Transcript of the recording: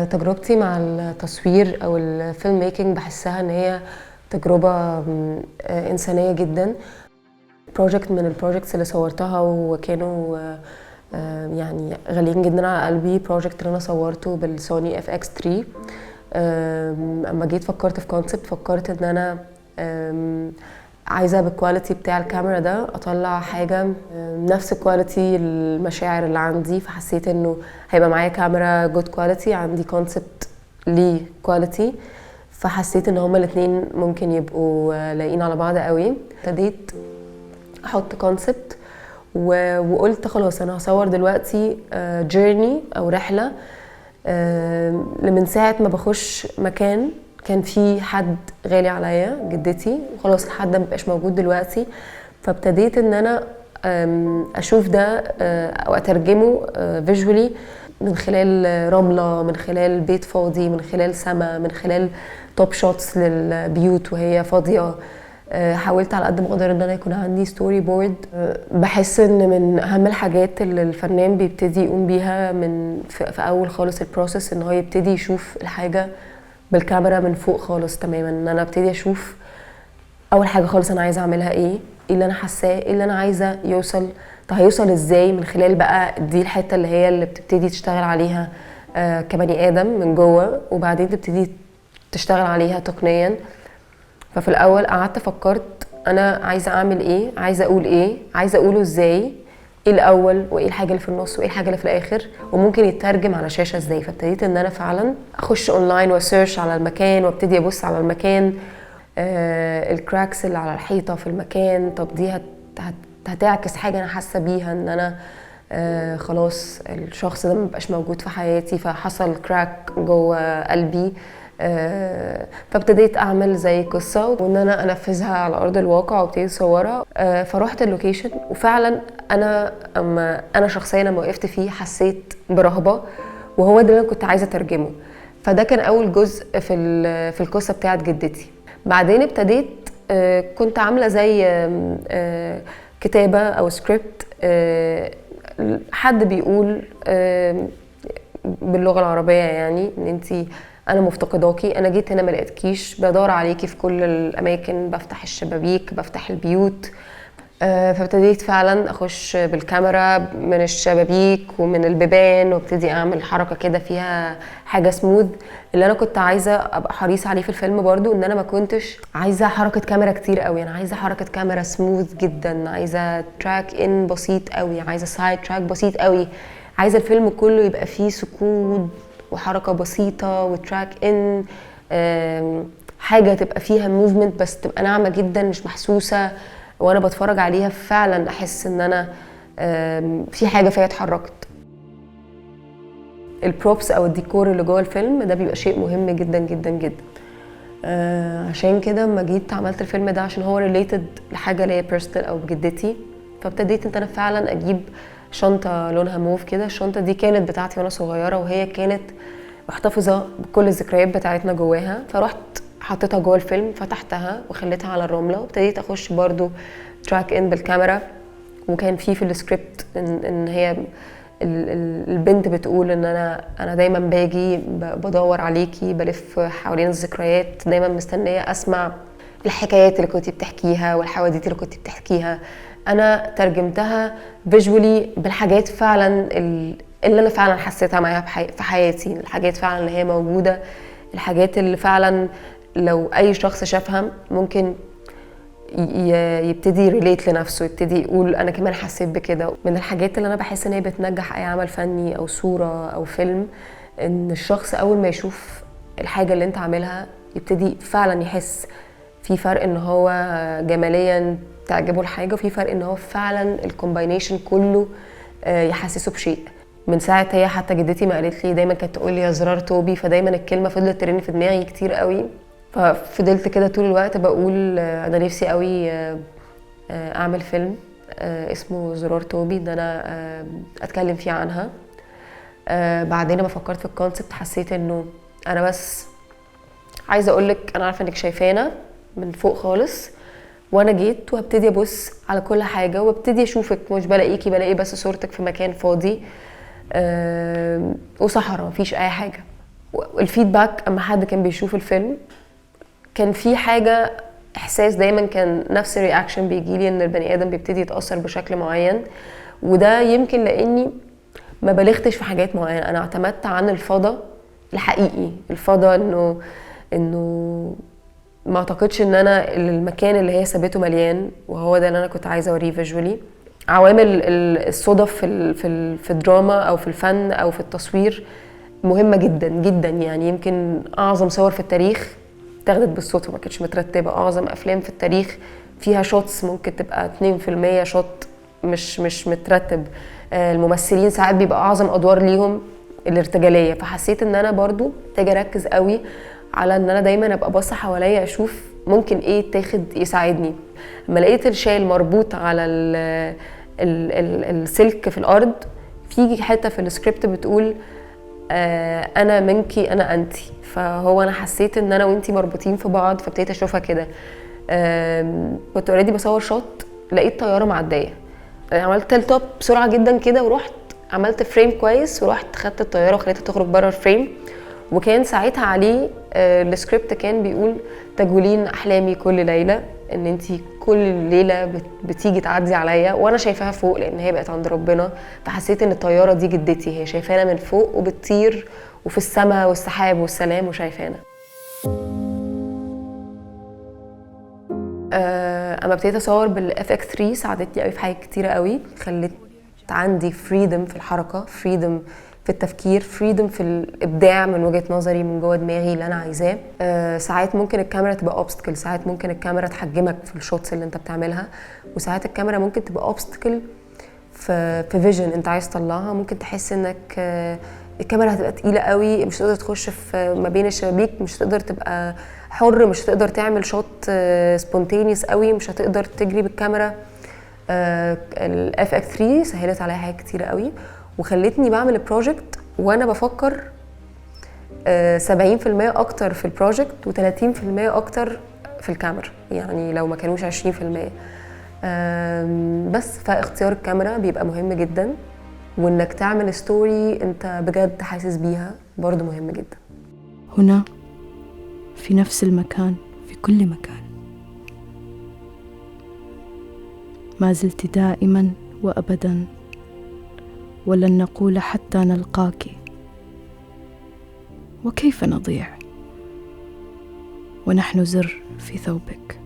تجربتي مع التصوير او الفيلم ميكنج بحسها ان هي تجربة إنسانية جدا. بروجكت من البروجكتس اللي صورتها وكانوا يعني غاليين جدا على قلبي، بروجكت اللي انا صورته بالسوني اف اكس 3. اما جيت فكرت في كونسبت، فكرت ان انا عايزه بالكواليتي بتاع الكاميرا ده اطلع حاجه نفس كواليتي المشاعر اللي عندي، فحسيت انه هيبقى معايا كاميرا جود كواليتي، عندي كونسبت ليه كواليتي، فحسيت ان هما الاثنين ممكن يبقوا لايقين على بعض قوي. ابتديت احط كونسبت وقلت خلاص انا هصور دلوقتي جيرني او رحله من ساعه ما بخش مكان كان في حد غالي عليا، جدتي، وخلاص الحد ده مبقاش موجود دلوقتي. فابتديت ان انا اشوف ده او اترجمه فيجولي من خلال رمله، من خلال بيت فاضي، من خلال سما، من خلال توب شوتس للبيوت وهي فاضيه. حاولت على قد ما اقدر ان انا يكون عندي ستوري بورد. بحس ان من اهم الحاجات اللي الفنان بيبتدي يقوم بيها من في اول خالص البروسيس ان هو يبتدي يشوف الحاجه بالكاميرا من فوق خالص تماما. ان انا ابتدي اشوف اول حاجه خالص انا عايزه اعملها ايه اللي انا حاساه، ايه اللي انا عايزه يوصل. طب هيوصل ازاي؟ من خلال بقى دي الحته اللي هي اللي بتبتدي تشتغل عليها كبني ادم من جوه، وبعدين تبتدي تشتغل عليها تقنيا. ففي الاول قعدت فكرت انا عايزه اعمل ايه، عايزه اقول ايه، عايزه اقوله ازاي، ايه الاول وايه الحاجه اللي في النص وايه الحاجه اللي في الاخر، وممكن يترجم على شاشه ازاي. فابتديت ان انا فعلا اخش اونلاين واسيرش على المكان وابتدي ابص على المكان، الكراكس اللي على الحيطه في المكان، طب دي هتعكس حاجه انا حاسه بيها ان انا خلاص الشخص ده مبقاش موجود في حياتي، فحصل كراك جوه قلبي. فابتديت اعمل زي قصه وان انا انفذها على ارض الواقع وابتديت اصورها. فروحت اللوكيشن وفعلا انا شخصيا لما وقفت فيه حسيت برهبه، وهو ده اللي انا كنت عايزه اترجمه. فده كان اول جزء في القصه بتاعت جدتي. بعدين ابتديت كنت عامله زي كتابه او سكريبت، حد بيقول باللغه العربيه يعني ان انتي انا مفتقداكي، انا جيت هنا ما لقيتكيش، بدور عليكي في كل الاماكن، بفتح الشبابيك، بفتح البيوت. فابتديت فعلا اخش بالكاميرا من الشبابيك ومن البيبان وابتدي اعمل حركه كده فيها حاجه سموث. اللي انا كنت عايزه ابقى حريصه عليه في الفيلم برضو ان انا ما كنتش عايزه حركه كاميرا كتير قوي، انا عايزه حركه كاميرا سموث جدا، عايزه تراك ان بسيط قوي، عايزه سايد تراك بسيط قوي، عايزه الفيلم كله يبقى فيه سكون وحركه بسيطه وتراك ان، حاجه تبقى فيها موفمنت بس تبقى ناعمه جدا مش محسوسه، وانا بتفرج عليها فعلا احس ان انا في حاجه فيها اتحركت. البروبس او الديكور اللي جوه الفيلم ده بيبقى شيء مهم جدا جدا جدا. عشان كده لما جيت عملت الفيلم ده عشان هو ريليتد لحاجه ليا بيرسونال او بجدتي، فابتديت ان انا فعلا اجيب شنطه لونها موف كده. الشنطه دي كانت بتاعتي وانا صغيره وهي كانت محتفظه بكل الذكريات بتاعتنا جواها، فرحت حطيتها جوه الفيلم، فتحتها وخليتها على الرمله وابتديت اخش برضو تراك ان بالكاميرا. وكان في السكريبت ان هي البنت بتقول ان انا دايما باجي بدور عليكي، بلف حوالين الذكريات، دايما مستنيه اسمع الحكايات اللي كنتي بتحكيها والحواديت اللي كنتي بتحكيها. انا ترجمتها فيجولي بالحاجات فعلا اللي انا فعلا حسيتها معاها في حياتي، الحاجات فعلا اللي هي موجوده، الحاجات اللي فعلا لو اي شخص شافها ممكن يبتدي ريليت لنفسه، يبتدي يقول انا كمان حسيت بكده. من الحاجات اللي انا بحس ان هي بتنجح اي عمل فني او صوره او فيلم ان الشخص اول ما يشوف الحاجه اللي انت عاملها يبتدي فعلا يحس في فرق، ان هو جماليا تعجبه الحاجه، وفي فرق ان هو فعلا الكومباينيشن كله يحسسه بشيء. من ساعه هي حتى جدتي ما قالت لي دايما كانت تقول لي يا زرار توبي، فدايما الكلمه فضلت ترن في دماغي كتير قوي. ففضلت كده طول الوقت بقول انا نفسي قوي اعمل فيلم اسمه زرار توبي، ان انا اتكلم فيه عنها. بعدين لما فكرت في الكونسبت حسيت انه انا بس عايزه اقولك انا عارفه انك شايفانا من فوق خالص، وانا جيت وهبتدي ابص على كل حاجه وابتدي اشوفك، مش بلاقيكي، بلاقي بس صورتك في مكان فاضي وصحراء مفيش اي حاجه. والفيدباك اما حد كان بيشوف الفيلم كان في حاجه، احساس دايما كان نفس الرياكشن بيجيلي، ان البني ادم بيبتدي يتاثر بشكل معين. وده يمكن لاني ما بلغتش في حاجات معينه، انا اعتمدت عن الفضا الحقيقي، الفضا انه ما اعتقدش ان انا المكان اللي هي سابته مليان، وهو ده اللي انا كنت عايزه اوريه فيجوالي. عوامل الصدف في الدراما او في الفن او في التصوير مهمه جدا جدا. يعني يمكن اعظم صور في التاريخ اتاخدت بالصدفه، ما كانتش مترتبه. اعظم افلام في التاريخ فيها شوتس ممكن تبقى 2% شوت مش مترتب. الممثلين ساعات بيبقى اعظم ادوار ليهم الارتجاليه. فحسيت ان انا برضو محتاجه اركز قوي على ان انا دايما ابقى باصه حواليا اشوف ممكن ايه تاخد يساعدني. لما لقيت الشايل مربوط على السلك في الارض، في حته في السكريبت بتقول انا منكي انا انتي، فهو انا حسيت ان انا وانتي مربوطين في بعض، فابتديت اشوفها كده. كنت اوريدي بصور شوت، لقيت طياره معديه، عملت التوب بسرعه جدا كده ورحت عملت فريم كويس، ورحت خدت الطياره وخليتها تخرج بره الفريم. وكان ساعتها عليه السكريبت كان بيقول تجولين احلامي كل ليله، ان انتي كل ليله بتيجي تعدي عليا وانا شايفاها فوق، لان هي بقت عند ربنا. فحسيت ان الطياره دي جدتي، هي شايفانا من فوق وبتطير وفي السماء والسحاب والسلام وشايفانا. اما ابتديت اصور بالاف اكس 3 ساعدتني قوي في حاجات كتيره قوي، خلت عندي فريدم في الحركه، فريدم في التفكير، فريدم في الابداع من وجهه نظري من جوه دماغي اللي انا عايزاه. ساعات ممكن الكاميرا تبقى اوبستكل، ساعات ممكن الكاميرا تحجمك في الشوتس اللي انت بتعملها، وساعات الكاميرا ممكن تبقى اوبستكل في فيجن انت عايز تطلعها. ممكن تحس انك الكاميرا هتبقى تقيله قوي، مش هتقدر تخش في ما بين الشبابيك، مش هتقدر تبقى حر، مش هتقدر تعمل شوت سبونتينيوس قوي، مش هتقدر تجري بالكاميرا. الاف اكس 3 سهلت عليا حاجات كتيره قوي، وخلتني بعمل البروجكت وانا بفكر 70% اكتر في البروجكت و30% اكتر في الكاميرا، يعني لو ما كانوش 20%. بس فاختيار الكاميرا بيبقى مهم جدا، وانك تعمل ستوري انت بجد حاسس بيها برضو مهم جدا. هنا في نفس المكان في كل مكان، ما زلت دائما وأبدا، ولن نقول حتى نلقاك. وكيف نضيع ونحن زر في ثوبك؟